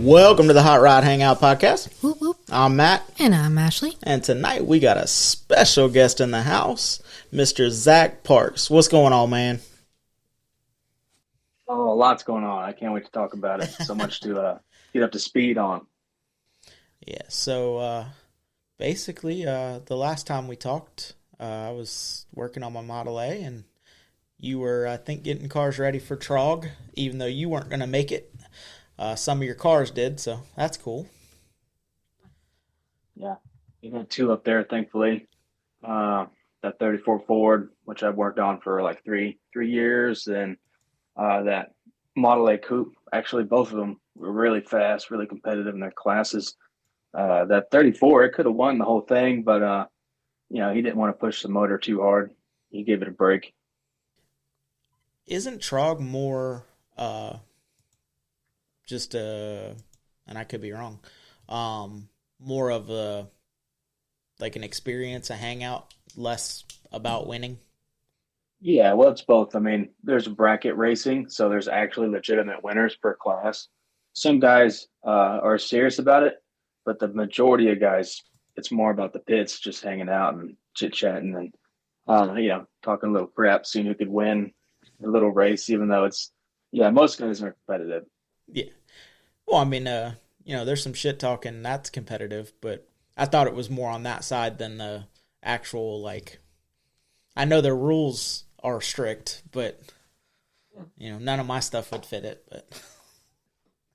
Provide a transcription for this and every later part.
Welcome to the Hot Rod Hangout Podcast. Whoop, whoop. I'm Matt. And I'm Ashley. And tonight we got a special guest in the house, Mr. Zach Parks. What's going on, man? Oh, lots going on. I can't wait to talk about it. So much to get up to speed on. Yeah, so basically, the last time we talked, I was working on my Model A, and you were, I think, getting cars ready for Trog, even though you weren't going to make it. Some of your cars did, so that's cool. Yeah, we got two up there, thankfully. That 34 Ford, which I've worked on for like three years, and that Model A Coupe. Actually, both of them were really fast, really competitive in their classes. That 34, it could have won the whole thing, but he didn't want to push the motor too hard. He gave it a break. Isn't Trog more and I could be wrong, more of like an experience, a hangout, less about winning? Yeah, well, it's both. I mean, there's bracket racing, so there's actually legitimate winners per class. Some guys are serious about it, but the majority of guys, it's more about the pits, just hanging out and chit-chatting and, talking a little crap, seeing who could win a little race, even though most guys are competitive. Yeah. Well, I mean, there's some shit talking that's competitive, but I thought it was more on that side than the actual, like, I know their rules are strict, but, none of my stuff would fit it, but.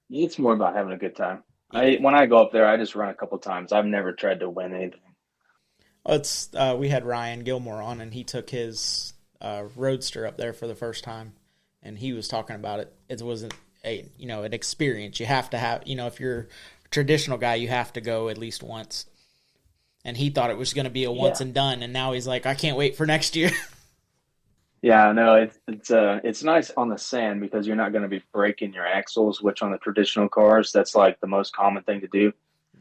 It's more about having a good time. When I go up there, I just run a couple times. I've never tried to win anything. We had Ryan Gilmore on, and he took his Roadster up there for the first time, and he was talking about it. It wasn't an experience. You have to have, if you're a traditional guy, you have to go at least once. And he thought it was going to be a once and done, and now he's like, I can't wait for next year. Yeah, no, it's nice on the sand because you're not going to be breaking your axles, which on the traditional cars, that's like the most common thing to do.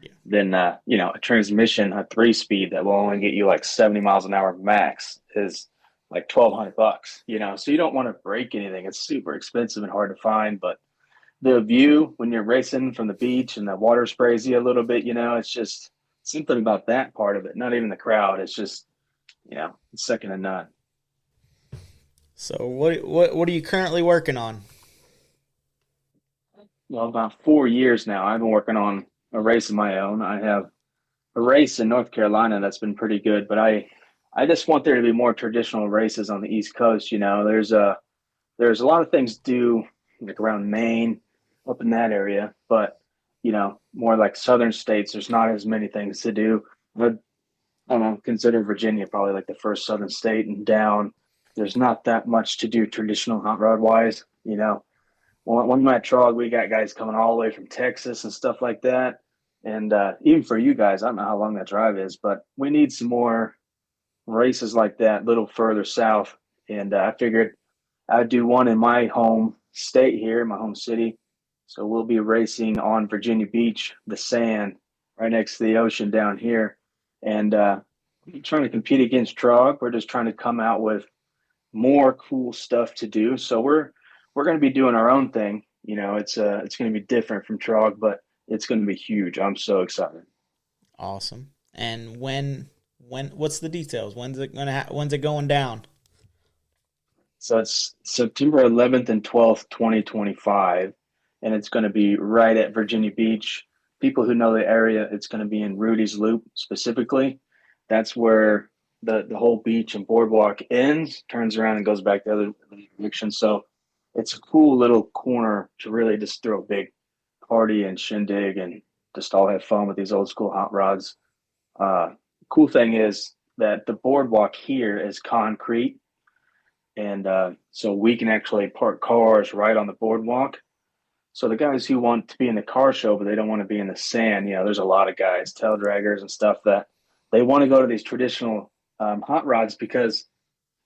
Yeah. Then, a transmission, a 3-speed that will only get you like 70 miles an hour max is like $1,200, so you don't want to break anything. It's super expensive and hard to find, but the view when you're racing from the beach and the water sprays you a little bit, it's just something about that part of it. Not even the crowd. It's just, it's second to none. So what are you currently working on? Well, about 4 years now, I've been working on a race of my own. I have a race in North Carolina that's been pretty good, but I just want there to be more traditional races on the East Coast. There's a lot of things to do like around Maine, up in that area, but more like southern states, there's not as many things to do. But I don't know, consider Virginia probably like the first southern state, and down there's not that much to do traditional hot rod wise. When I'm at Trog, we got guys coming all the way from Texas and stuff like that. And even for you guys, I don't know how long that drive is, but we need some more races like that a little further south. And I figured I'd do one in my home state here, my home city. So we'll be racing on Virginia Beach, the sand, right next to the ocean down here. And trying to compete against Trog. We're just trying to come out with more cool stuff to do. So we're going to be doing our own thing. It's going to be different from Trog, but it's going to be huge. I'm so excited. Awesome. And when what's the details? When's it going down? So it's September 11th and 12th, 2025, and it's going to be right at Virginia Beach. People who know the area, it's going to be in Rudy's Loop specifically. That's where the whole beach and boardwalk ends, turns around and goes back the other direction. So it's a cool little corner to really just throw a big party and shindig and just all have fun with these old school hot rods. Cool thing is that the boardwalk here is concrete. And so we can actually park cars right on the boardwalk. So the guys who want to be in the car show, but they don't want to be in the sand, there's a lot of guys, tail draggers and stuff, that they want to go to these traditional hot rods because,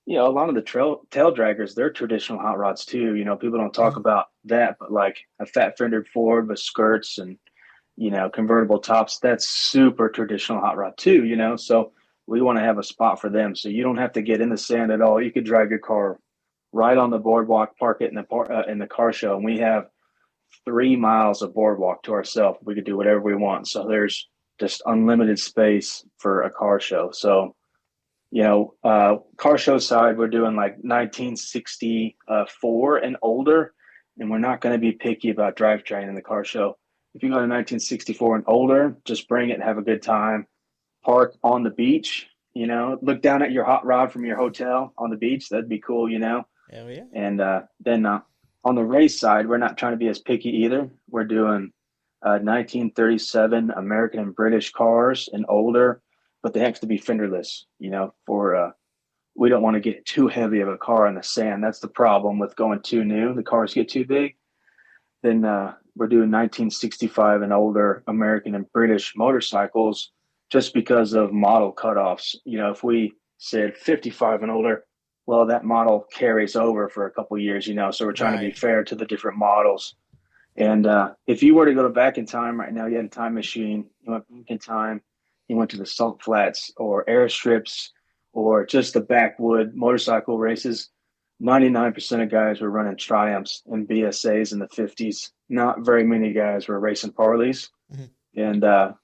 a lot of the tail draggers, they're traditional hot rods too. People don't talk about that, but like a fat fendered Ford with skirts and, convertible tops, that's super traditional hot rod too, So we want to have a spot for them. So you don't have to get in the sand at all. You could drive your car right on the boardwalk, park it in the car show. And we have 3 miles of boardwalk to ourselves. We could do whatever we want. So there's just unlimited space for a car show. So, car show side, we're doing like 1964 and older, and we're not going to be picky about drivetrain in the car show. If you go to 1964 and older, just bring it and have a good time. Park on the beach, look down at your hot rod from your hotel on the beach. That'd be cool, Hell yeah. And then on the race side, we're not trying to be as picky either. We're doing 1937 American and British cars and older, but they have to be fenderless, we don't want to get too heavy of a car in the sand. That's the problem with going too new. The cars get too big. Then we're doing 1965 and older American and British motorcycles just because of model cutoffs. If we said 55 and older, well, that model carries over for a couple of years, so we're trying to be fair to the different models. And if you were to go back in time right now, you had a time machine, you went back in time, you went to the salt flats or airstrips or just the backwood motorcycle races, 99% of guys were running Triumphs and BSAs in the 50s. Not very many guys were racing Harleys. Mm-hmm. And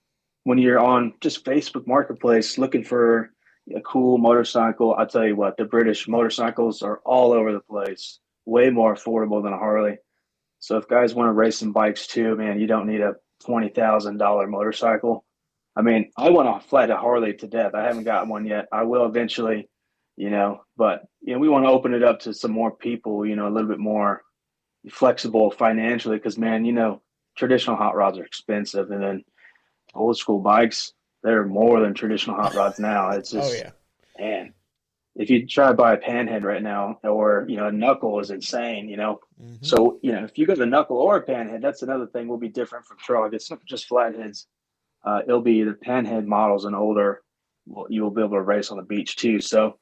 when you're on just Facebook Marketplace looking for a cool motorcycle, I'll tell you what, the British motorcycles are all over the place, way more affordable than a Harley. So if guys want to race some bikes too, man, you don't need a $20,000 motorcycle. I mean, I want to fly a Harley to death. I haven't got one yet. I will eventually, but we want to open it up to some more people, a little bit more flexible financially because, man, traditional hot rods are expensive. And then old school bikes, they're more than traditional hot rods now. It's just, man, if you try to buy a panhead right now or, a knuckle is insane, Mm-hmm. So, if you go to the knuckle or a panhead, that's another thing will be different from Trog. It's not just flatheads. It'll be the panhead models and older. Well, you will be able to race on the beach too. So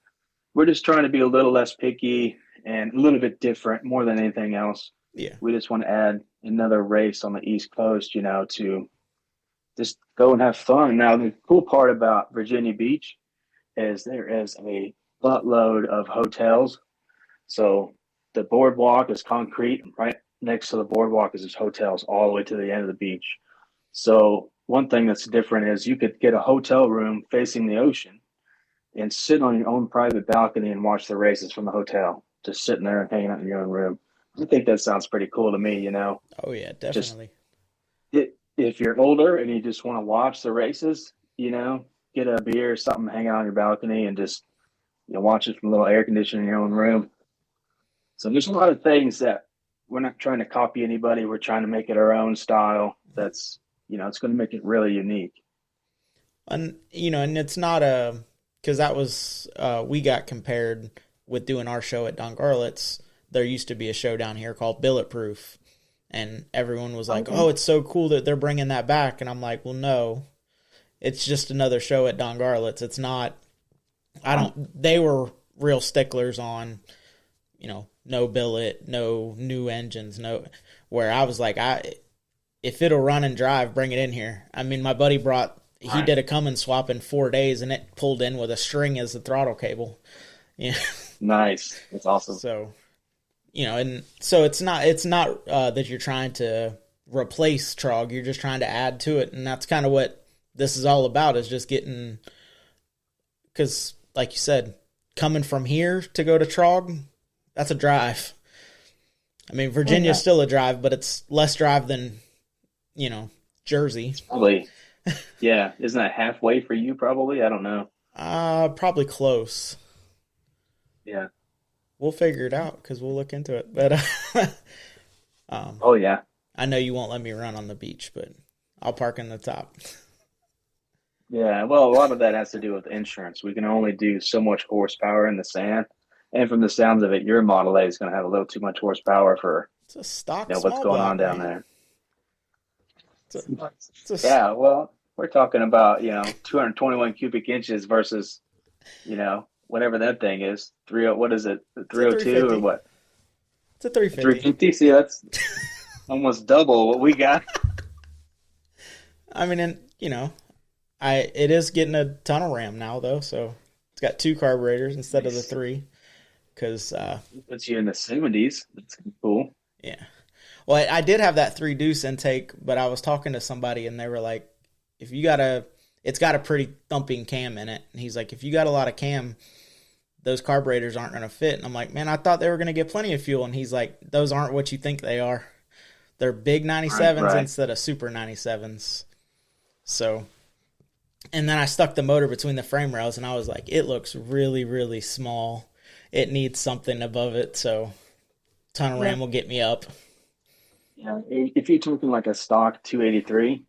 we're just trying to be a little less picky and a little bit different more than anything else. Yeah. We just want to add another race on the East Coast, to just go and have fun. Now, the cool part about Virginia Beach is there is a buttload of hotels. So the boardwalk is concrete. Right next to the boardwalk is hotels all the way to the end of the beach. So one thing that's different is you could get a hotel room facing the ocean and sit on your own private balcony and watch the races from the hotel, just sitting there and hanging out in your own room. I think that sounds pretty cool to me, Oh, yeah, definitely. If you're older and you just want to watch the races, get a beer or something, hang out on your balcony and just, watch it from a little air conditioning in your own room. So there's a lot of things that we're not trying to copy anybody. We're trying to make it our own style. That's, it's going to make it really unique. And, and it's not because that was, we got compared with doing our show at Don Garlits. There used to be a show down here called Bulletproof. And everyone was like, oh, it's so cool that they're bringing that back. And I'm like, well, no, it's just another show at Don Garlits. It's not, they were real sticklers on, no billet, no new engines, where I was like, if it'll run and drive, bring it in here. I mean, my buddy he did a Cummins swap in 4 days and it pulled in with a string as the throttle cable. Yeah. Nice. That's awesome. So, and so it's not that you're trying to replace Trog. You're just trying to add to it. And that's kind of what this is all about, is just getting, because like you said, coming from here to go to Trog, that's a drive. I mean, Virginia's still a drive, but it's less drive than, Jersey. Probably. Yeah. Isn't that halfway for you probably? I don't know. Probably close. Yeah. We'll figure it out because we'll look into it. But oh yeah, I know you won't let me run on the beach, but I'll park in the top. Yeah, well, a lot of that has to do with insurance. We can only do so much horsepower in the sand, and from the sounds of it, your Model A is going to have a little too much horsepower for it's a stock. What's going on down there. It's yeah, well, we're talking about 221 cubic inches versus whatever that thing is. What is it? 302 or what? It's a 350. 350. See, that's almost double what we got. I mean, and it is getting a tunnel ram now though, so it's got 2 carburetors instead of the 3. Because it puts you in the 70s. That's cool. Yeah. Well, I did have that 3 deuce intake, but I was talking to somebody and they were like, if you got it's got a pretty thumping cam in it. And he's like, if you got a lot of cam, those carburetors aren't going to fit. And I'm like, man, I thought they were going to get plenty of fuel. And he's like, those aren't what you think they are. They're big 97s Right. instead of super 97s. So, and then I stuck the motor between the frame rails and I was like, it looks really, really small. It needs something above it. So, ton of ram will get me up. Yeah, if you're talking like a stock 283,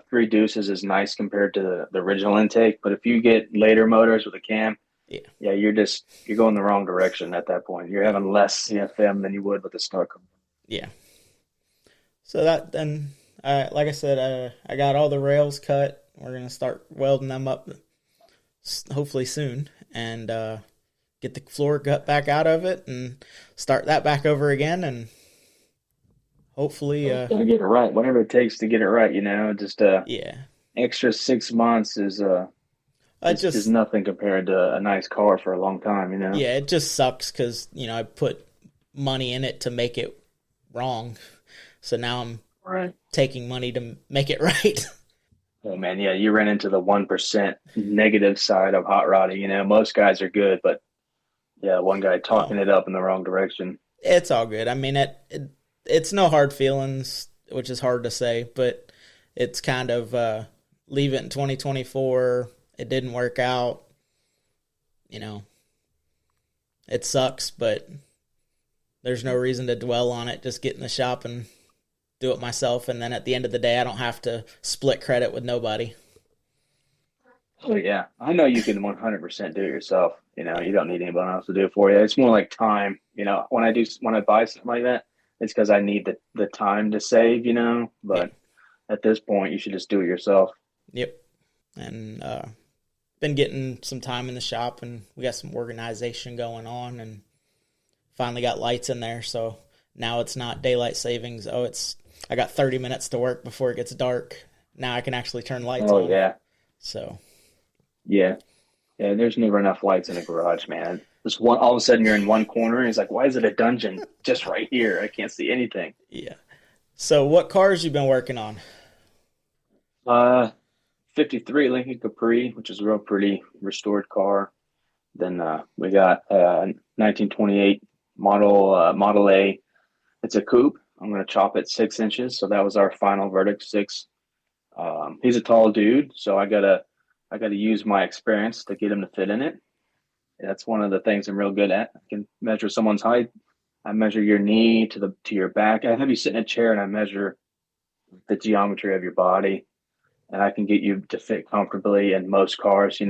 3 deuces is nice compared to the original intake. But if you get later motors with a cam, Yeah. you're going the wrong direction at that point. You're having less CFM than you would with the stock. Yeah. So that then, like I said, I got all the rails cut. We're gonna start welding them up, hopefully soon, and get the floor gut back out of it and start that back over again, and hopefully, Gotta get it right, whatever it takes to get it right. Just yeah. extra 6 months is I is just nothing compared to a nice car for a long time. Yeah, it just sucks because I put money in it to make it wrong, so now I'm Right. taking money to make it right. Oh man, yeah, you ran into the 1% negative side of hot rodding. Most guys are good, but yeah, one guy talking it up in the wrong direction. It's all good. I mean, it's no hard feelings, which is hard to say, but it's kind of leave it in 2024. It didn't work out. It sucks, but there's no reason to dwell on it. Just get in the shop and do it myself, and then at the end of the day, I don't have to split credit with nobody. Oh yeah, I know you can 100% do it yourself. You don't need anyone else to do it for you. It's more like time. When I buy something like that, it's because I need the time to save. But at this point, you should just do it yourself. Yep. And been getting some time in the shop, and we got some organization going on, and finally got lights in there. So now it's not daylight savings. I got 30 minutes to work before it gets dark. Now I can actually turn lights on. Oh yeah. So Yeah. Yeah, there's never enough lights in a garage, man. Just one, all of a sudden you're in one corner and it's like, why is it a dungeon just right here? I can't see anything. yeah. So what cars you been working on? 53 Lincoln Capri, which is a real pretty restored car. Then we got 1928 Model A. It's a coupe. I'm going to chop it 6 inches. So that was our final verdict, 6. He's a tall dude, so I gotta use my experience to get him to fit in it. That's one of the things I'm real good at. I can measure someone's height. I measure your knee to your back. I have you sit in a chair and I measure the geometry of your body, and I can get you to fit comfortably in most cars.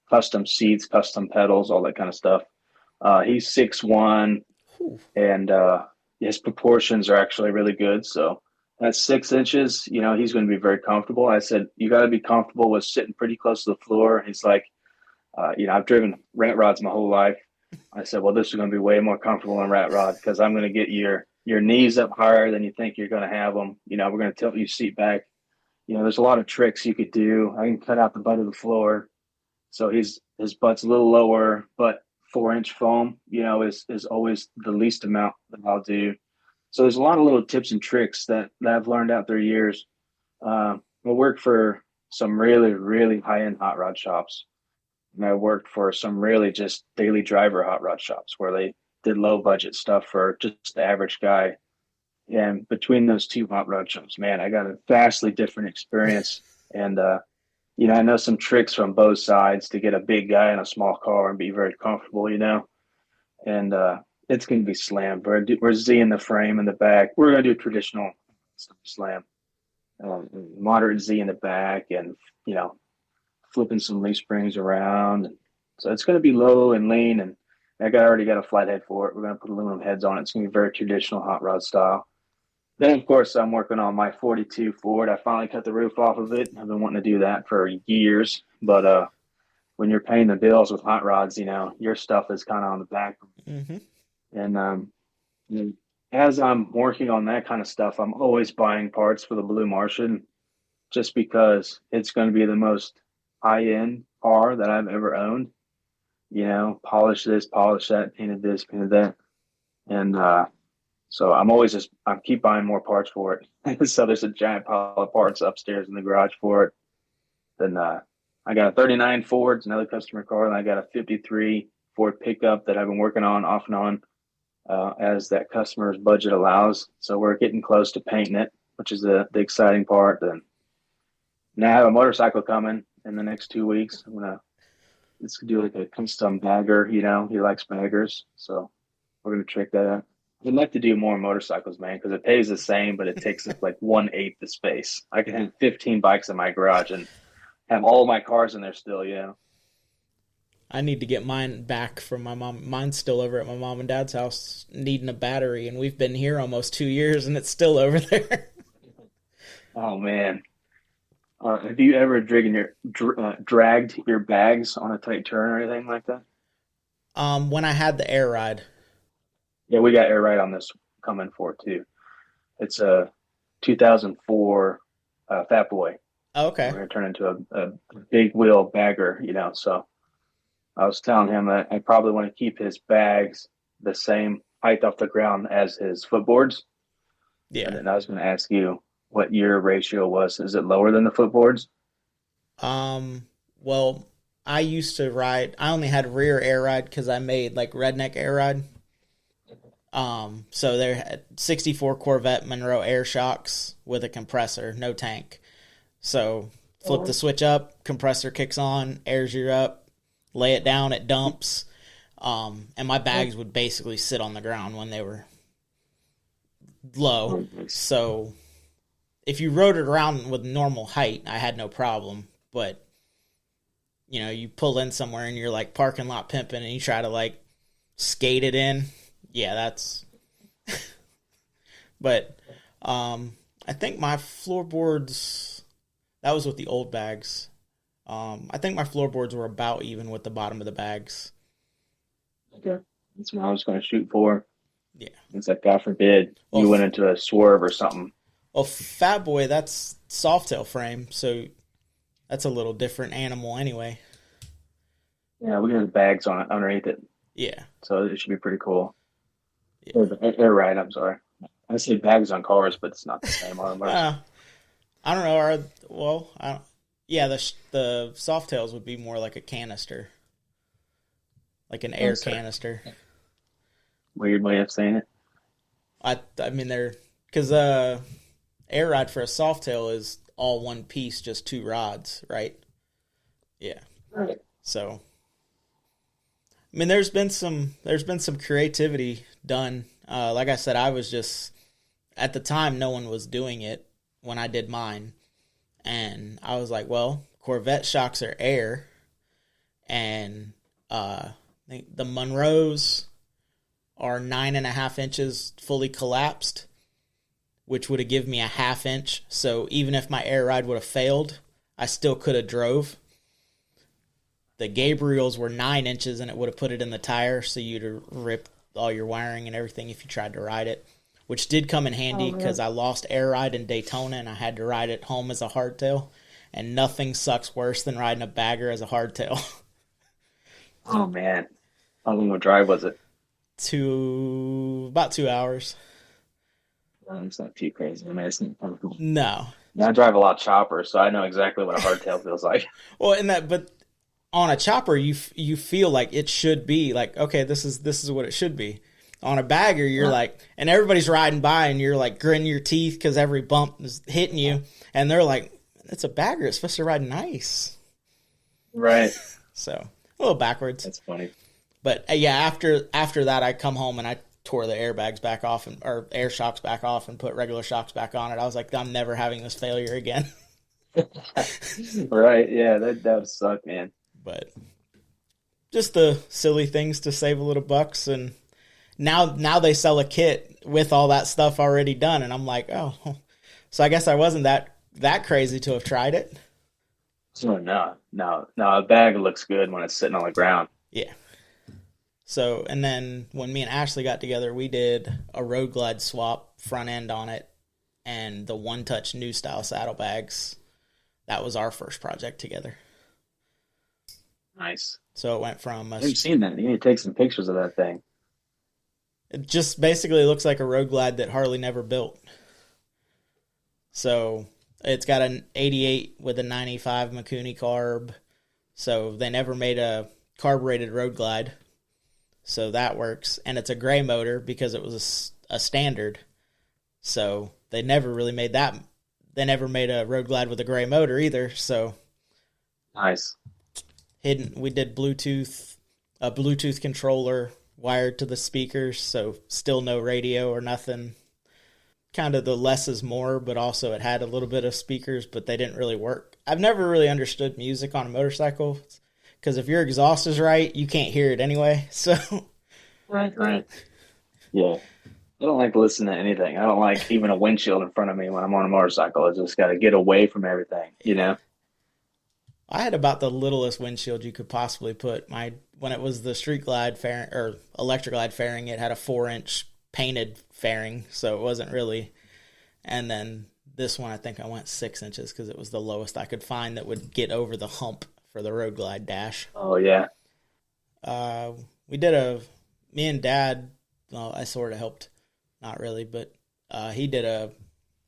Custom seats, custom pedals, all that kind of stuff. He's 6'1", and his proportions are actually really good. So at 6 inches, he's going to be very comfortable. I said, you got to be comfortable with sitting pretty close to the floor. He's like, I've driven rat rods my whole life. I said, well, this is going to be way more comfortable than rat rod because I'm going to get your knees up higher than you think you're going to have them. We're going to tilt your seat back. There's a lot of tricks you could do. I can cut out the butt of the floor. So his butt's a little lower, but 4-inch foam, is always the least amount that I'll do. So there's a lot of little tips and tricks that I've learned out through years. I worked for some really, really high-end hot rod shops. And I worked for some really just daily driver hot rod shops where they did low budget stuff for just the average guy. And between those two hot rod shops, man, I got a vastly different experience. And, I know some tricks from both sides to get a big guy in a small car and be very comfortable, and it's going to be slammed. We're Z-ing the frame in the back. We're going to do traditional slam, moderate Z in the back, and flipping some leaf springs around. So it's going to be low and lean, and already got a flat head for it. We're going to put aluminum heads on it. It's going to be very traditional hot rod style. Then, of course, I'm working on my 42 Ford. I finally cut the roof off of it. I've been wanting to do that for years, but when you're paying the bills with hot rods, your stuff is kind of on the back. Mm-hmm. And as I'm working on that kind of stuff, I'm always buying parts for the Blue Martian just because it's going to be the most high-end car that I've ever owned. Polish this, polish that, painted this, painted that. And So I'm keep buying more parts for it. So there's a giant pile of parts upstairs in the garage for it. Then I got a 39 Ford, it's another customer car, and I got a 53 Ford pickup that I've been working on off and on as that customer's budget allows. So we're getting close to painting it, which is the exciting part. Then now I have a motorcycle coming in the next 2 weeks. I'm gonna let's do like a custom bagger. He likes baggers, so we're gonna check that out. I'd like to do more motorcycles, man, because it pays the same, but it takes up like 1/8 the space. I can have 15 bikes in my garage and have all my cars in there still. I need to get mine back from my mom. Mine's still over at my mom and dad's house needing a battery, and we've been here almost 2 years, and it's still over there. Oh man, have you ever dragged your bags on a tight turn or anything like that? When I had the air ride. Yeah, we got air ride on this coming for it too. It's a 2004 Fat Boy. Oh, okay. We're gonna turn into a big wheel bagger. So I was telling him that I probably want to keep his bags the same height off the ground as his footboards. Yeah. And then I was going to ask you what your ratio was. Is it lower than the footboards? Well, I used to ride, I only had rear air ride because I made like redneck air ride. So there had 64 Corvette Monroe air shocks with a compressor, no tank. So flip the switch up, compressor kicks on, airs you up, lay it down, it dumps. And my bags would basically sit on the ground when they were low. So if you rode it around with normal height, I had no problem. But, you pull in somewhere and you're like parking lot pimping and you try to like skate it in. Yeah, that's. But I think my floorboards, that was with the old bags. I think my floorboards were about even with the bottom of the bags. Okay. That's what I was going to shoot for. Yeah. It's like, God forbid, you went into a swerve or something. Well, Fat Boy, that's Softail frame, so that's a little different animal anyway. Yeah, we got the bags on it underneath it. Yeah. So it should be pretty cool. Yeah. Air ride, I'm sorry. I say bags on cars, but it's not the same on I don't know. Yeah, the Softails would be more like a canister. Like an air canister. Weird way of saying it. I mean, because air ride for a Softail is all one piece, just two rods, right? Yeah. Right. So, I mean, there's been some creativity done. Like I said, I was just at the time no one was doing it when I did mine, and I was like, well, Corvette shocks are air, and I think the Monroes are 9.5 inches fully collapsed, which would have given me a 1/2 inch. So even if my air ride would have failed, I still could have drove. The Gabriels were 9 inches, and it would have put it in the tire, so you'd have ripped all your wiring and everything if you tried to ride it, which did come in handy because I lost air ride in Daytona, and I had to ride it home as a hardtail, and nothing sucks worse than riding a bagger as a hardtail. Oh, man. How long of a drive was it? About 2 hours. It's not too crazy. I mean, it's not cool. No. I drive a lot of choppers, so I know exactly what a hardtail feels like. Well, but on a chopper, you feel like it should be like, okay, this is what it should be. On a bagger, you're like, and everybody's riding by, and you're like gritting your teeth because every bump is hitting you, and they're like, it's a bagger, it's supposed to ride nice, right? So a little backwards. That's funny. But yeah, after that, I come home and I tore the airbags back off or air shocks back off and put regular shocks back on it. I was like, I'm never having this failure again. Right? Yeah, that would suck, man. But just the silly things to save a little bucks, and now they sell a kit with all that stuff already done, and I'm like, oh, so I guess I wasn't that crazy to have tried it. So no, a bag looks good when it's sitting on the ground. Yeah. So, and then when me and Ashley got together, we did a Road Glide swap front end on it, and the One Touch new style saddlebags. That was our first project together. Nice. So it went from I've seen that. You need to take some pictures of that thing. It just basically looks like a Road Glide that Harley never built. So it's got an 88 with a 95 Mikuni carb. So they never made a carbureted Road Glide. So that works. And it's a gray motor because it was a standard. So they never really made that. They never made a Road Glide with a gray motor either. So nice. We did a Bluetooth controller wired to the speakers. So still no radio or nothing. Kind of the less is more, but also it had a little bit of speakers, but they didn't really work. I've never really understood music on a motorcycle because if your exhaust is right, you can't hear it anyway. So, right. Yeah. I don't like to listen to anything. I don't like even a windshield in front of me when I'm on a motorcycle. I just got to get away from everything, you know? I had about the littlest windshield you could possibly put. When it was the Street Glide fairing or Electric Glide fairing, it had a 4-inch painted fairing, so it wasn't really. And then this one, I think I went 6 inches because it was the lowest I could find that would get over the hump for the Road Glide dash. Oh yeah. Me and Dad. Well, I sort of helped, not really, but he did a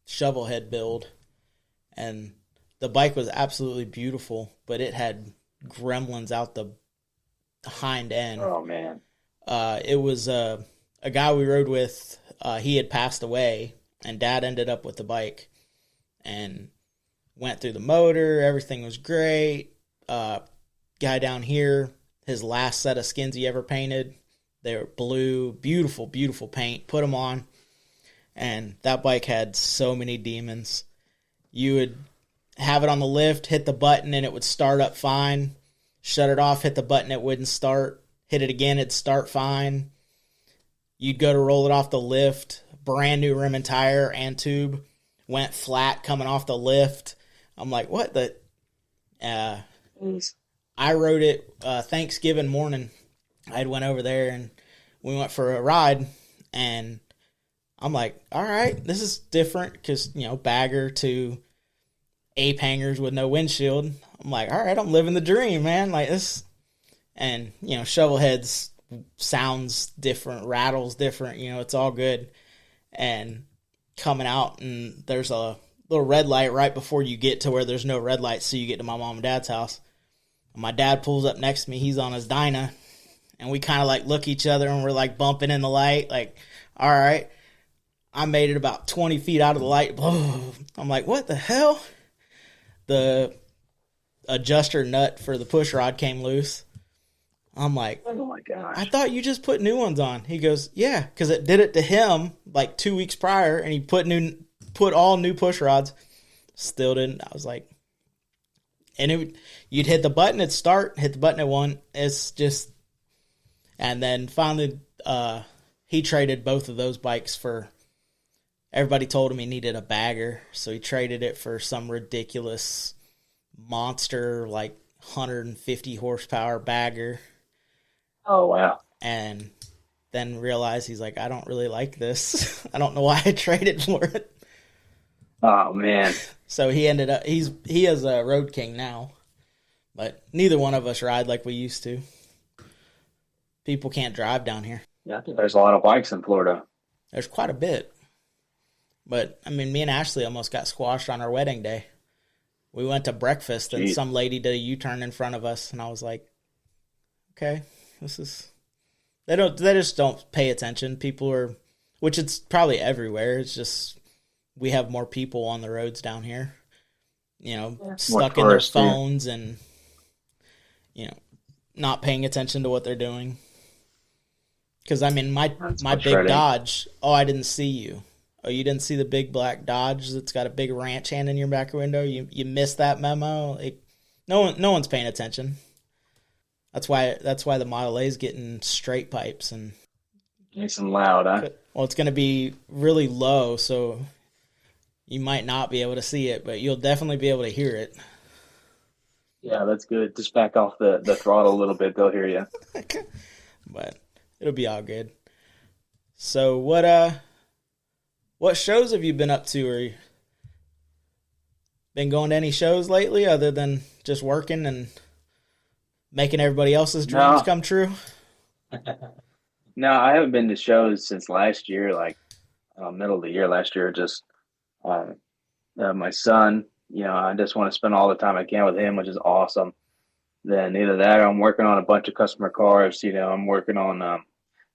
shovel head build, and the bike was absolutely beautiful, but it had gremlins out the hind end. Oh man. It was a guy we rode with, he had passed away, and Dad ended up with the bike and went through the motor. Everything was great. Guy down here, his last set of skins he ever painted, they were blue, beautiful, beautiful paint. Put them on, and that bike had so many demons. You would have it on the lift, hit the button, and it would start up fine. Shut it off, hit the button, it wouldn't start. Hit it again, it'd start fine. You'd go to roll it off the lift, brand new rim and tire and tube, went flat coming off the lift. I'm like, what the? I rode it Thanksgiving morning. I went over there and we went for a ride, and I'm like, all right, this is different because, bagger to ape hangers with no windshield. I'm like, all right, I'm living the dream, man. Like this, and shovel heads sounds different, rattles different, it's all good. And coming out, and there's a little red light right before you get to where there's no red light, so you get to my mom and dad's house. And my dad pulls up next to me, he's on his Dyna, and we kind of like look at each other and we're like bumping in the light, like, all right. I made it about 20 feet out of the light. I'm like, what the hell? The adjuster nut for the push rod came loose. I'm like, oh my gosh. I thought you just put new ones on. He goes, yeah, because it did it to him like 2 weeks prior, and he put all new push rods. Still didn't. I was like, and you'd hit the button, it'd start, hit the button at one. It's just, and then finally, he traded both of those bikes for. Everybody told him he needed a bagger, so he traded it for some ridiculous monster, like 150 horsepower bagger. Oh, wow. And then realized he's like, I don't really like this. I don't know why I traded for it. Oh, man. So he ended up, he is a Road King now, but neither one of us ride like we used to. People can't drive down here. Yeah, I think there's a lot of bikes in Florida. There's quite a bit. But, I mean, me and Ashley almost got squashed on our wedding day. We went to breakfast, and some lady did a U-turn in front of us, and I was like, okay, this is... They just don't pay attention. People are... Which it's probably everywhere. It's just we have more people on the roads down here, stuck in their phones and, not paying attention to what they're doing. Because, I mean, my big Dodge, I didn't see you. Oh, you didn't see the big black Dodge that's got a big ranch hand in your back window? You missed that memo? Like, no one's paying attention. That's why the Model A is getting straight pipes and nice and loud, huh? Well, it's going to be really low, so you might not be able to see it, but you'll definitely be able to hear it. Yeah, that's good. Just back off the throttle a little bit, they'll hear you. But it'll be all good. So what shows have you been up to? Or been going to any shows lately other than just working and making everybody else's dreams come true? No, I haven't been to shows since last year, like middle of the year last year. Just uh, my son, I just want to spend all the time I can with him, which is awesome. Then either that, or I'm working on a bunch of customer cars. I'm working on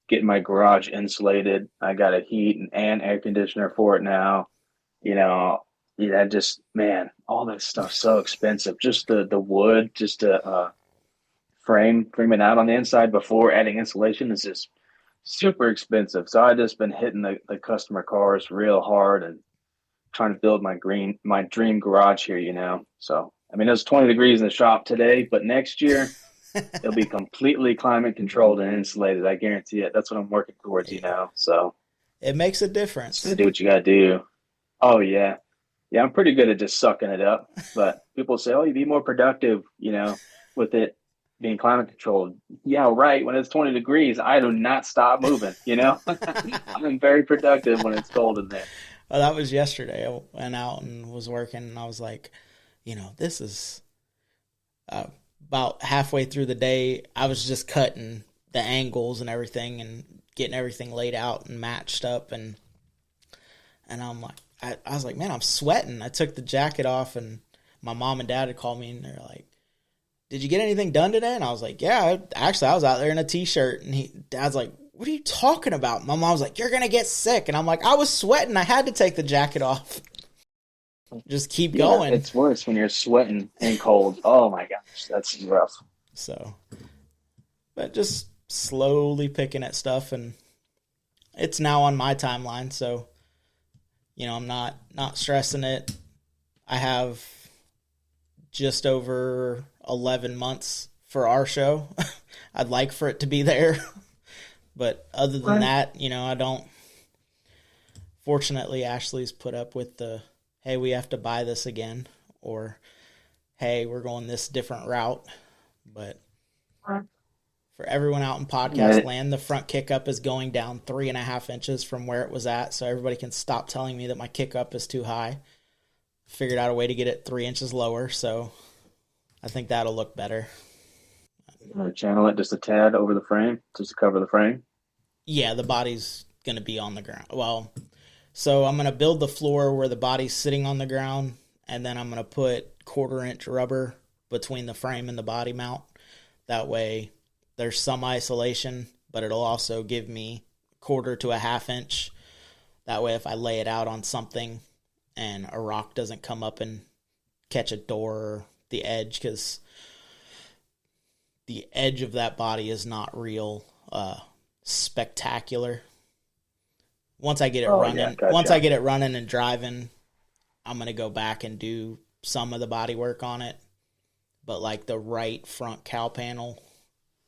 getting my garage insulated. I got a heat and air conditioner for it now. You know, yeah, just man, all that stuff's so expensive. Just the wood, just to frame it out on the inside before adding insulation is just super expensive. So I just been hitting the customer cars real hard and trying to build my dream garage here. So I mean it was 20 degrees in the shop today, but next year it'll be completely climate controlled and insulated. I guarantee it. That's what I'm working Yeah. towards. So It makes a just gotta difference. do what you gotta do. Oh yeah. Yeah, I'm pretty good at just sucking it up. But people say, "Oh, you'd be more productive, with it being climate controlled." Yeah, right. When it's 20 degrees, I do not stop moving. I'm very productive when it's cold in there. Well, that was yesterday. I went out and was working, and I was like, this is uh, about halfway through the day. I was just cutting the angles and everything and getting everything laid out and matched up, and I'm like, I was like, man, I'm sweating. I took the jacket off, and my mom and dad had called me, and they're like, did you get anything done today? And I was like, yeah, actually, I was out there in a t-shirt. And dad's like, what are you talking about? My mom's like, you're going to get sick. And I'm like, I was sweating. I had to take the jacket off. Just keep Yeah, going. it's worse when you're sweating and cold. Oh my gosh, that's rough. So, but just slowly picking at stuff. And it's now on my timeline. So, I'm not stressing it. I have just over 11 months for our show. I'd like for it to be there. But other than Right. that, I don't. Fortunately, Ashley's put up with the, hey, we have to buy this again, or hey, we're going this different route. But for everyone out in podcast Yeah, land, the front kick up is going down 3.5 inches from where it was at. So everybody can stop telling me that my kick up is too high. Figured out a way to get it 3 inches lower. So I think that'll look better. channel it just a tad over the frame, just to cover the frame. Yeah, the body's going to be on the ground. Well, so I'm going to build the floor where the body's sitting on the ground, and then I'm going to put 1/4 inch rubber between the frame and the body mount. That way there's some isolation, but it'll also give me 1/4 to a 1/2 inch. That way if I lay it out on something and a rock doesn't come up and catch a door or the edge, because the edge of that body is not real spectacular. Oh yeah, Once I gotcha. get it running and driving, I'm gonna go back and do some of the body work on it. But like the right front cow panel,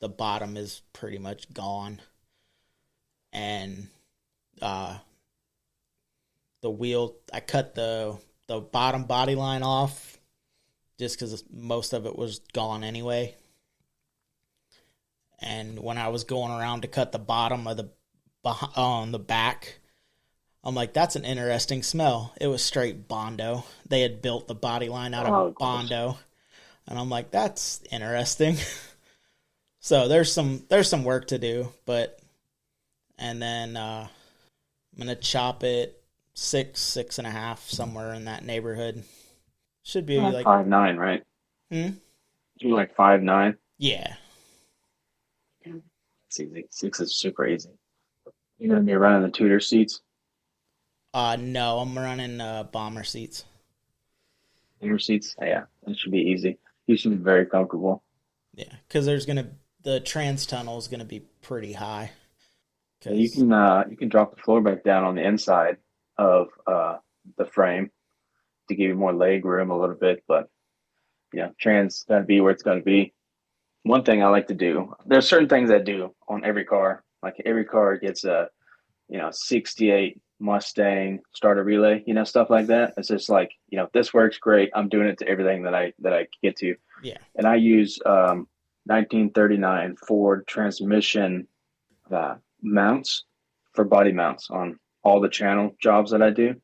the bottom is pretty much gone, and uh, the wheel, I cut the bottom body line off just because most of it was gone anyway. And when I was going around to cut the bottom of the on the back, I'm like, that's an interesting smell. It was straight Bondo. They had built the body line out of Oh, gross. Bondo, and I'm like, that's interesting. So there's some work to do, but and then I'm gonna chop it 6.5, somewhere in that neighborhood. Should be Like like, 5'9", right? hmm? You're like 5'9". Yeah. It's easy. 6 is super easy. You're gonna be running the Tudor seats. No, I'm running bomber seats. Tudor seats. Yeah, that should be easy. You should be very comfortable. Yeah, because the trans tunnel is gonna be pretty high. Yeah, you Because can drop the floor back down on the inside of the frame to give you more leg room a little bit, but trans gotta be where it's gotta be. One thing I like to do, there's certain things I do on every car. Like every car gets a 68 Mustang starter relay, stuff like that. It's just like, if this works great, I'm doing it to everything that I get to. yeah, And I use 1939 Ford transmission mounts for body mounts on all the channel jobs that I do.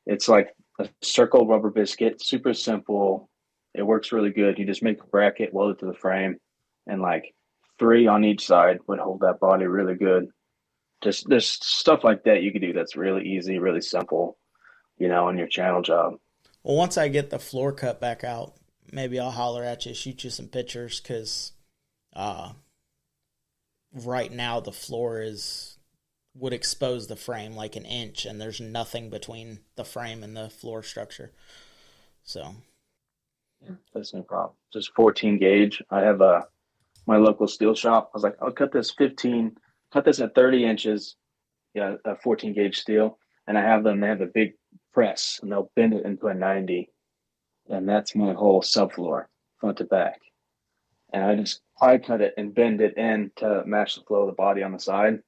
It's like a circle rubber biscuit, super simple. It works really good. You just make a bracket, weld it to the frame, and like three on each side would hold that body really good. Just there's stuff like that you could do that's really easy, really simple, in your channel job. Well, once I get the floor cut back out, maybe I'll holler at you, shoot you some pictures, because right now the floor would expose the frame like an inch, and there's nothing between the frame and the floor structure. So that's no problem. Just 14 gauge. I have my local steel shop. I was like, I'll cut this at 30 inches, a 14 gauge steel, and they have a big press, and they'll bend it into a 90, and that's my whole subfloor, front to back. And I cut it and bend it in to match the flow of the body on the side.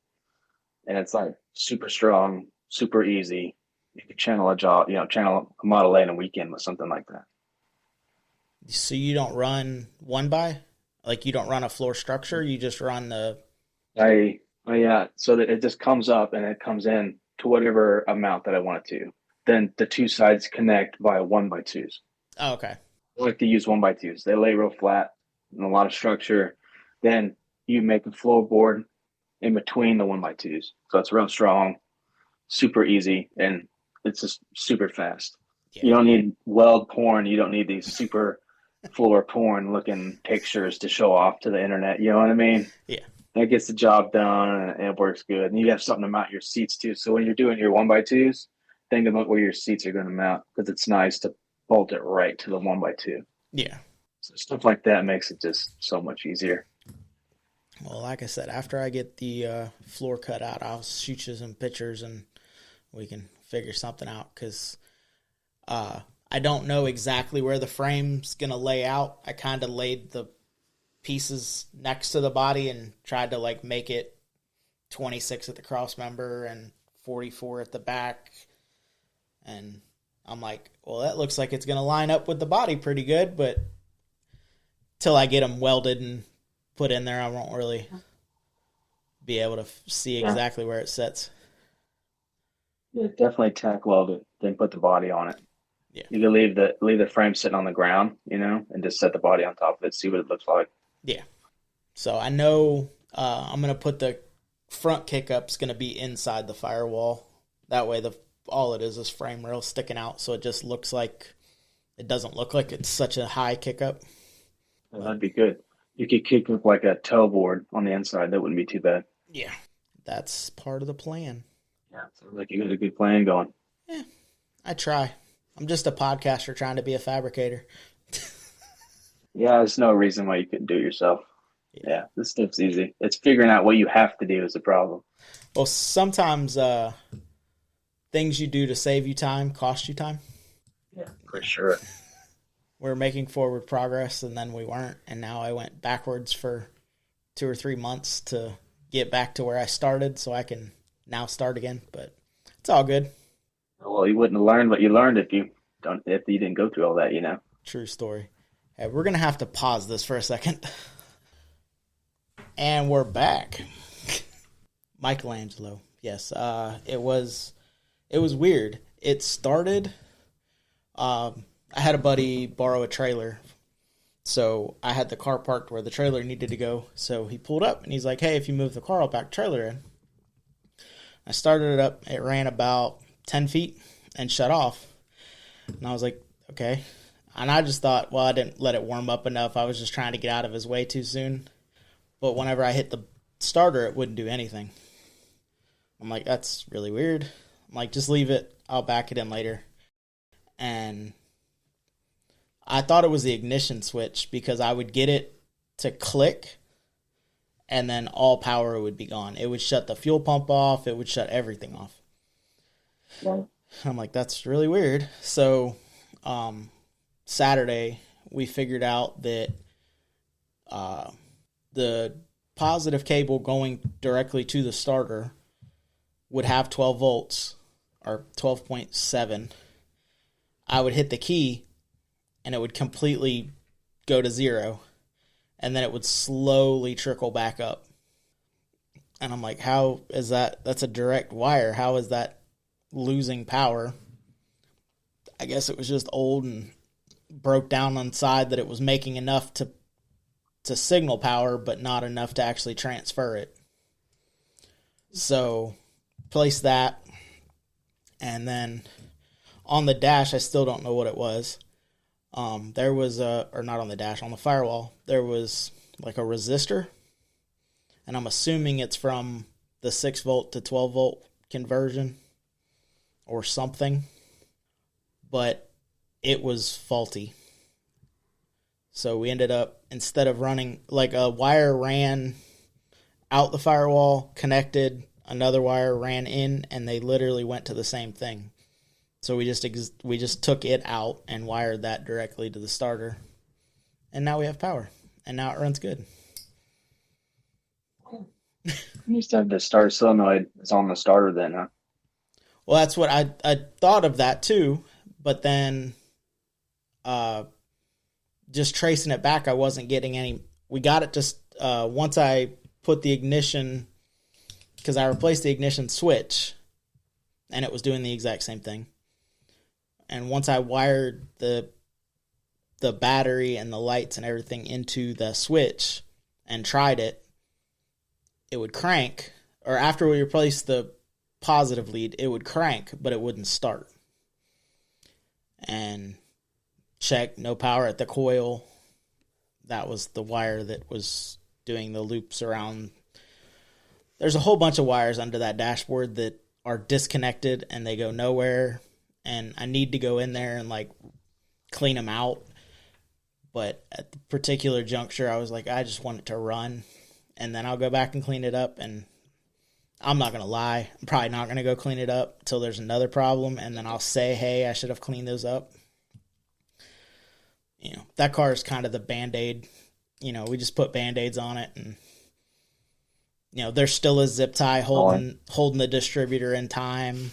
And it's like super strong, super easy. You could channel channel a Model A in a weekend with something like that. So you don't run one by? Like you don't run a floor structure? You just run the... Yeah. So that it just comes up and it comes in to whatever amount that I want it to. Then the two sides connect via 1x2s. Oh, okay. I like to use 1x2s. They lay real flat and a lot of structure. Then you make a floorboard in between the 1x2s. So it's real strong, super easy, and it's just super fast. Yeah. You don't need weld porn. You don't need these super floor porn looking pictures to show off to the internet. You know what I mean? Yeah. That gets the job done and it works good. And you have something to mount your seats too. So when you're doing your 1x2s, think about where your seats are going to mount, because it's nice to bolt it right to the 1x2. Yeah. So stuff like that makes it just so much easier. Well, like I said, after I get the floor cut out, I'll shoot you some pictures and we can figure something out, because I don't know exactly where the frame's going to lay out. I kind of laid the pieces next to the body and tried to like make it 26 at the cross member and 44 at the back. And I'm like, well, that looks like it's going to line up with the body pretty good, but till I get them welded and put in there, I won't really be able to see exactly where it sits. Yeah, definitely tack weld it, then put the body on it. Yeah. You can leave the frame sitting on the ground, and just set the body on top of it, see what it looks like. Yeah. So I know I'm going to put the front kick-up's going to be inside the firewall. That way all it is frame rail sticking out, so it just looks like, it doesn't look like it's such a high kick-up. Well, that'd be good. You could kick up like a toe board on the inside. That wouldn't be too bad. Yeah. That's part of the plan. Yeah. Sounds like you got a good plan going. Yeah. I try. I'm just a podcaster trying to be a fabricator. Yeah, there's no reason why you couldn't do it yourself. Yeah, this stuff's easy. It's figuring out what you have to do is the problem. Well, sometimes things you do to save you time cost you time. Yeah, for sure. We're making forward progress, and then we weren't, and now I went backwards for 2 or 3 months to get back to where I started, so I can now start again. But it's all good. Well, you wouldn't have learned what you learned if you didn't go through all that, True story. Hey, we're gonna have to pause this for a second, and we're back. Michelangelo, yes. It was weird. It started. I had a buddy borrow a trailer, so I had the car parked where the trailer needed to go. So he pulled up, and he's like, "Hey, if you move the car, I'll back trailer in." I started it up. It ran about 10 feet and shut off. And I was like, okay. And I just thought, well, I didn't let it warm up enough. I was just trying to get out of his way too soon. But whenever I hit the starter, it wouldn't do anything. I'm like, that's really weird. I'm like, just leave it. I'll back it in later. And I thought it was the ignition switch, because I would get it to click and then all power would be gone. It would shut the fuel pump off. It would shut everything off. Yeah. I'm like, that's really weird. So Saturday, we figured out that the positive cable going directly to the starter would have 12 volts, or 12.7. I would hit the key, and it would completely go to 0, and then it would slowly trickle back up. And I'm like, how is that? That's a direct wire. How is that losing power? I guess it was just old and broke down on the side that it was making enough to to signal power, but not enough to actually transfer it. So place that, and then on the dash, I still don't know what it was. There was or not on the dash, on the firewall, there was like a resistor, and I'm assuming it's from the 6 volt to 12 volt conversion or something, but it was faulty. So we ended up, instead of running, like a wire ran out the firewall, connected, another wire ran in, and they literally went to the same thing. So we just took it out and wired that directly to the starter, and now we have power, and now it runs good. You used to have the starter solenoid is on the starter then, huh? Well, that's what I thought of that too, but then just tracing it back, I wasn't getting any. We got it just once I put the ignition, because I replaced the ignition switch, and it was doing the exact same thing. And once I wired the battery and the lights and everything into the switch and tried it, it would crank. Or after we replaced the positive lead, it would crank, but it wouldn't start. And check, no power at the coil. That was the wire that was doing the loops around. There's a whole bunch of wires under that dashboard that are disconnected and they go nowhere. And I need to go in there and like clean them out. But at the particular juncture, I was like, I just want it to run. And then I'll go back and clean it up. And I'm not going to lie, I'm probably not going to go clean it up until there's another problem. And then I'll say, hey, I should have cleaned those up. You know, that car is kind of the Band-Aid. You know, we just put Band-Aids on it. And, you know, there's still a zip tie holding the distributor in time.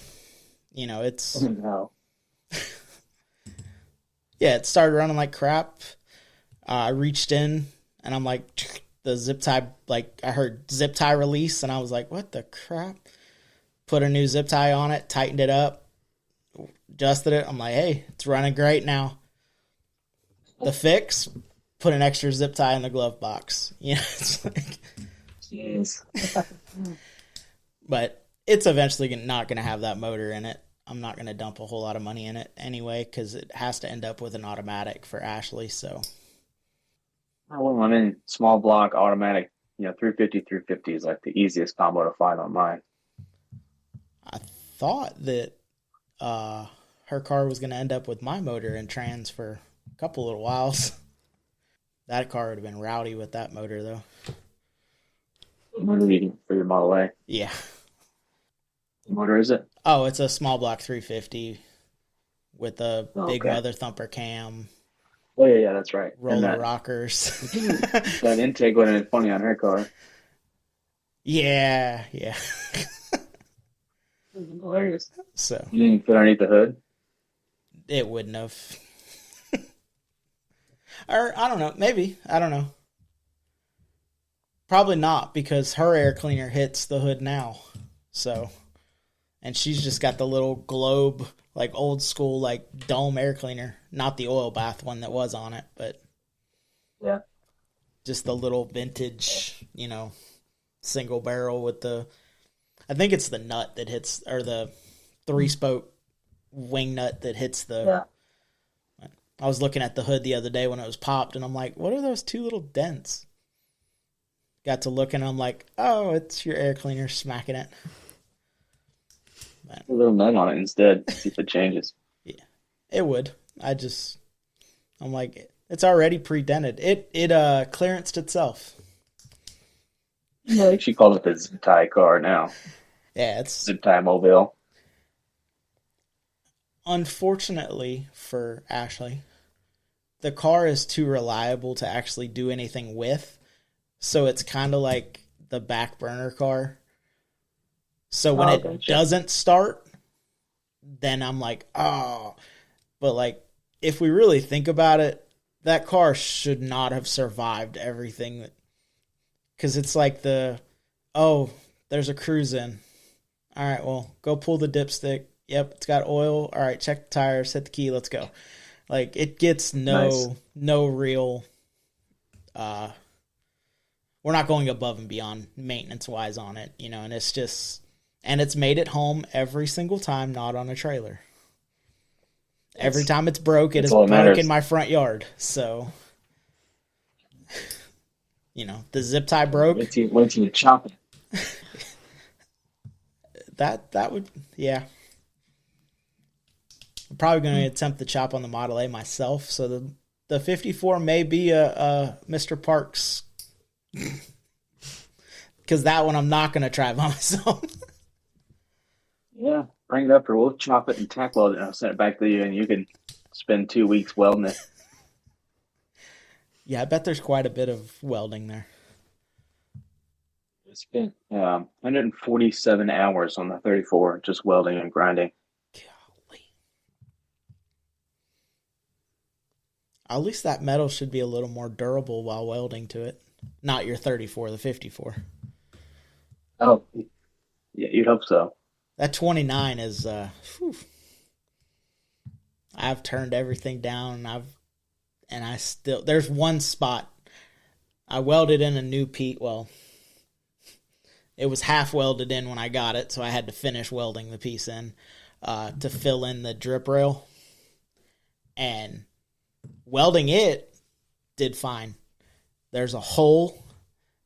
You know, it's... No. Yeah, it started running like crap. I reached in, and I'm like, the zip tie, like, I heard zip tie release, and I was like, what the crap? Put a new zip tie on it, tightened it up, adjusted it. I'm like, hey, it's running great now. The fix, put an extra zip tie in the glove box. You know, it's like... Jeez. But it's eventually not going to have that motor in it. I'm not going to dump a whole lot of money in it anyway, because it has to end up with an automatic for Ashley. So, Well, I'm in small block automatic, 350 is like the easiest combo to find on mine. I thought that her car was going to end up with my motor and trans for a couple little whiles. That car would have been rowdy with that motor, though. What are you for your Model A? Yeah. What motor is it? Oh, it's a small block 350 with a big Mother Thumper cam. Oh, yeah, that's right. Roller rockers. That intake would have been funny on her car. Yeah. Hilarious. So you didn't fit underneath the hood? It wouldn't have. Or, I don't know. Maybe. I don't know. Probably not, because her air cleaner hits the hood now. So, and she's just got the little globe, like old school, like dome air cleaner. Not the oil bath one that was on it, but yeah, just the little vintage, single barrel with the, I think it's the nut that hits, or the 3-spoke wing nut that hits the. Yeah. I was looking at the hood the other day when it was popped, and I'm like, what are those 2 little dents? Got to look, and I'm like, oh, it's your air cleaner smacking it. But, a little nut on it instead. See if it changes. Yeah, it would. I'm like, it's already pre-dented. It clearanced itself. Yeah, she called it the zip tie car now. Yeah, it's zip tie mobile. Unfortunately for Ashley, the car is too reliable to actually do anything with. So it's kind of like the back burner car. So when it doesn't start, then I'm like, oh. But like, if we really think about it, that car should not have survived everything. Because it's like there's a cruise in. All right, well, go pull the dipstick. Yep, it's got oil. All right, check the tires, hit the key, let's go. Like, it gets no real we're not going above and beyond maintenance wise on it, you know, and it's made it home every single time, not on a trailer. Every time it's broke, it is broke in my front yard. So, you know, the zip tie broke. Wait till you chop it. That would, yeah. I'm probably going to attempt the chop on the Model A myself. So the 54 may be a Mr. Parks, because that one I'm not going to try by myself. Yeah, bring it up, or we'll chop it and tack weld it, and I'll send it back to you, and you can spend 2 weeks welding it. Yeah, I bet there's quite a bit of welding there. I spent 147 hours on the 34, just welding and grinding. Golly. At least that metal should be a little more durable while welding to it. Not your 34, the 54. Oh, yeah, you'd hope so. That 29 is, I've turned everything down, there's one spot. I welded in a new piece. Well, it was half welded in when I got it, so I had to finish welding the piece in to fill in the drip rail. And welding it did fine. There's a hole,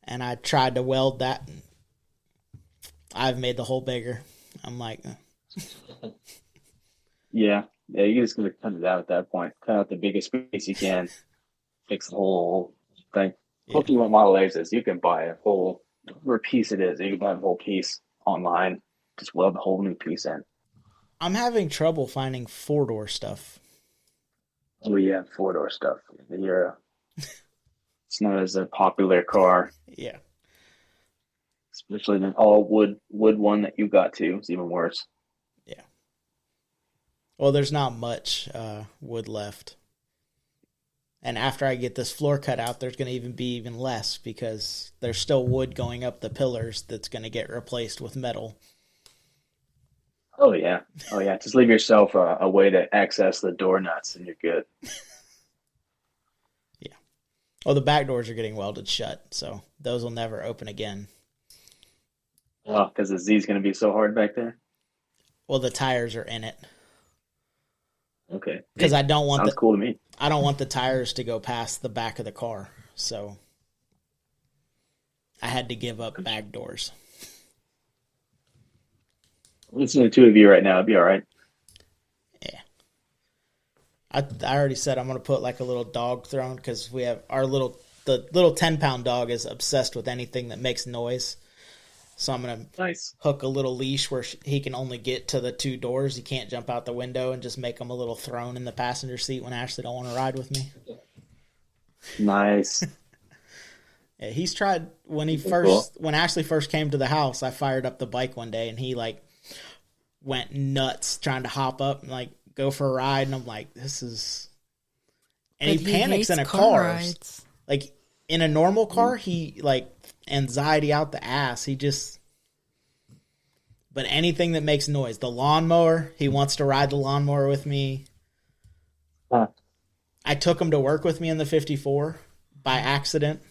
and I tried to weld that. I've made the hole bigger. I'm like, Yeah, you just gotta cut it out at that point. Cut out the biggest piece you can. Fix the whole thing. Yeah. Hopefully, what Model A is, you can buy a whole, whatever piece it is, you can buy the whole piece online. Just weld the whole new piece in. I'm having trouble finding 4-door stuff. Oh yeah, 4-door stuff. It's not as a popular car. Yeah. Especially the all wood one that you got to. It's even worse. Yeah. Well, there's not much wood left. And after I get this floor cut out, there's going to be even less, because there's still wood going up the pillars that's going to get replaced with metal. Oh yeah. Just leave yourself a way to access the door nuts, and you're good. Yeah. Oh, the back doors are getting welded shut, so those will never open again. Oh, because the Z's going to be so hard back there? Well, the tires are in it. Okay. Because I don't want Sounds cool to me. I don't want the tires to go past the back of the car, so I had to give up back doors. Listen to the two of you right now. It'd be all right. Yeah. I already said I'm going to put like a little dog throne, because we have the little 10-pound dog is obsessed with anything that makes noise. So I'm going to hook a little leash where he can only get to the 2 doors. He can't jump out the window, and just make him a little throne in the passenger seat when Ashley don't want to ride with me. Nice. Yeah, he's tried when Ashley first came to the house, I fired up the bike one day, and he like went nuts trying to hop up and like go for a ride, and I'm like, this is, and he panics in a car. Rides. Like in a normal car, he like anxiety out the ass. But anything that makes noise, the lawnmower, he wants to ride the lawnmower with me. Huh. I took him to work with me in the 54 by accident.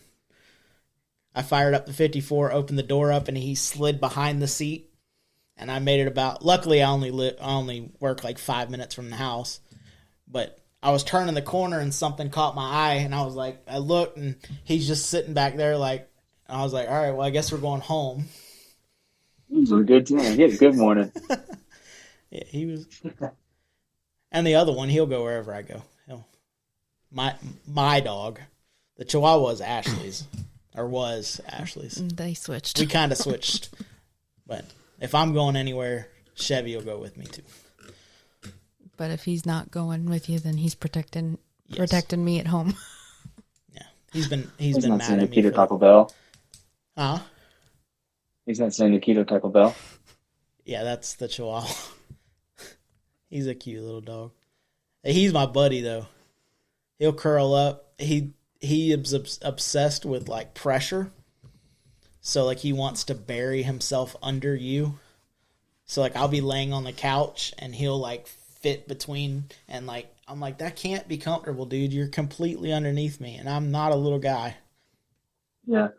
I fired up the 54, opened the door up, and he slid behind the seat. And I made it luckily I only work like 5 minutes from the house. But I was turning the corner and something caught my eye, and I looked, and he's just sitting back there like, I was like, all right, well, I guess we're going home. It was a good time. Yeah, good morning. Yeah, he was. And the other one, he'll go wherever I go. My dog, the Chihuahua is Ashley's, or was Ashley's. They switched. We kind of switched. But if I'm going anywhere, Chevy will go with me too. But if he's not going with you, then he's protecting me at home. Yeah, he's been He's been not mad saying at me. Nikita Taco Bell. Huh? He's not saying Nikita Taco Bell. Yeah, that's the Chihuahua. He's a cute little dog. He's my buddy though. He'll curl up. He is obsessed with like pressure. So like he wants to bury himself under you. So like I'll be laying on the couch and he'll like fit between, and like I'm like, that can't be comfortable, dude. You're completely underneath me, and I'm not a little guy. Yeah.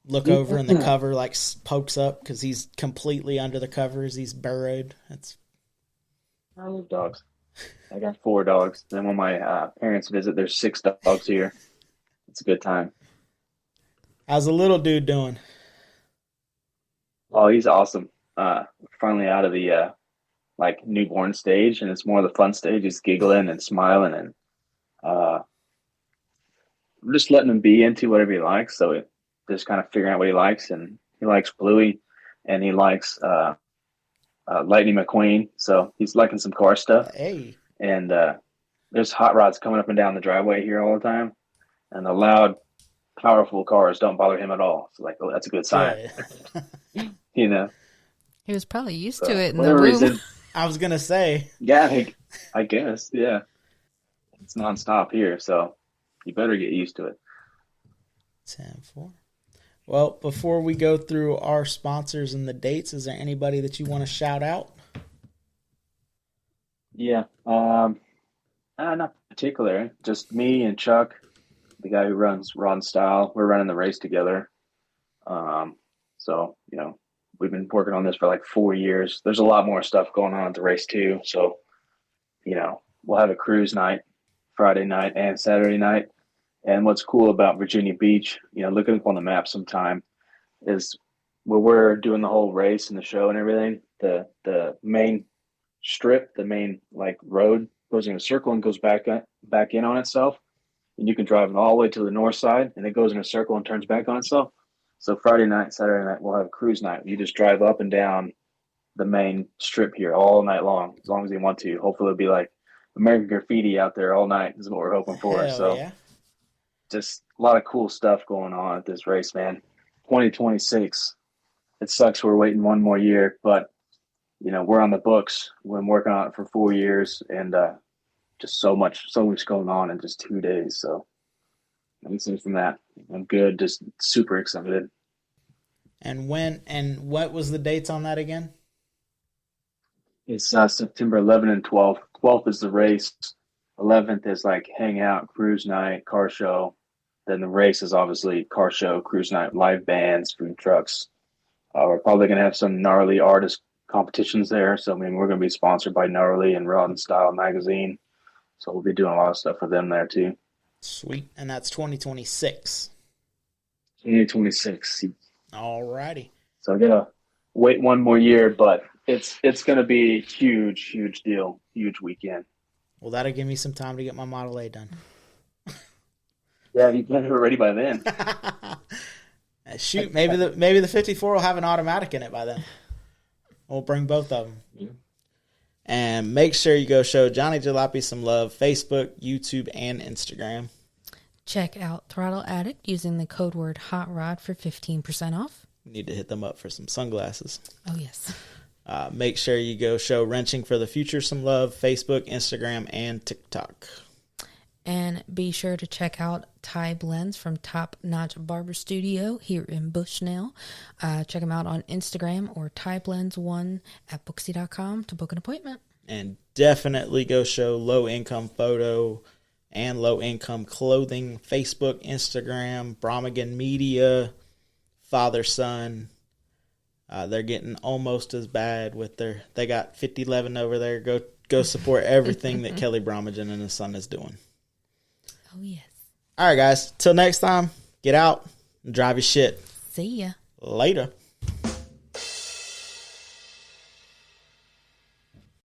look over and the cover like pokes up because he's completely under the covers. He's burrowed. I love dogs. I got 4 dogs. Then when my parents visit, there's 6 dogs here. It's a good time. How's the little dude doing? Oh, he's awesome. Finally out of the like newborn stage, and it's more of the fun stage. He's giggling and smiling, and I'm just letting him be into whatever he likes. So just kind of figuring out what he likes, and he likes Bluey, and he likes Lightning McQueen. So he's liking some car stuff. Hey, and there's hot rods coming up and down the driveway here all the time, and the loud, powerful cars don't bother him at all. So like, oh, that's a good sign. yeah. You know. He was probably used to it in the whatever room. reason, I was gonna say. yeah, I guess, yeah. It's nonstop here, so you better get used to it. 10-4. Well, before we go through our sponsors and the dates, is there anybody that you want to shout out? Yeah, not particular. Just me and Chuck, the guy who runs Rod Style. We're running the race together. So we've been working on this for like 4 years. There's a lot more stuff going on at the race too. So, we'll have a cruise night, Friday night and Saturday night. And what's cool about Virginia Beach, looking up on the map sometime, is where we're doing the whole race and the show and everything, the main strip, the main like road goes in a circle and goes back in on itself. And you can drive it all the way to the north side, and it goes in a circle and turns back on itself. So Friday night, Saturday night, we'll have a cruise night. You just drive up and down the main strip here all night long, as long as you want to. Hopefully it'll be like American Graffiti out there all night is what we're hoping for. Hell so yeah. Just a lot of cool stuff going on at this race, man. 2026. It sucks we're waiting one more year, but we're on the books. We've been working on it for 4 years, and just so much going on in just 2 days. So anything from that, I'm good. Just super excited. And what was the dates on that again? It's September 11th and 12th. 12th is the race. 11th is like hangout, cruise night, car show. Then the race is obviously car show, cruise night, live bands, food trucks. We're probably going to have some gnarly artist competitions there. So, we're going to be sponsored by Gnarly and Rod and Style magazine. So we'll be doing a lot of stuff for them there too. Sweet. And that's 2026. 2026. All righty. So I'm going to wait one more year, but it's going to be a huge deal. Huge weekend. Well, that'll give me some time to get my Model A done. Yeah, you better be ready by then. Shoot, maybe the 54 will have an automatic in it by then. We'll bring both of them. Yeah. And make sure you go show Johnny Jalopy some love, Facebook, YouTube, and Instagram. Check out Throttle Addict using the code word Hot Rod for 15% off. Need to hit them up for some sunglasses. Oh, yes. Make sure you go show Wrenching for the Future some love, Facebook, Instagram, and TikTok. And be sure to check out Ty Blends from Top Notch Barber Studio here in Bushnell. Check them out on Instagram or TyBlends1 at Booksy.com to book an appointment. And definitely go show Low Income Photo and Low Income Clothing, Facebook, Instagram, Bromaghan Media, Father Son. They're getting almost as bad with they got 5011 over there. Go support everything that Kelly Bromaghan and his son is doing. Oh, yes. All right, guys. Till next time, get out and drive your shit. See ya. Later.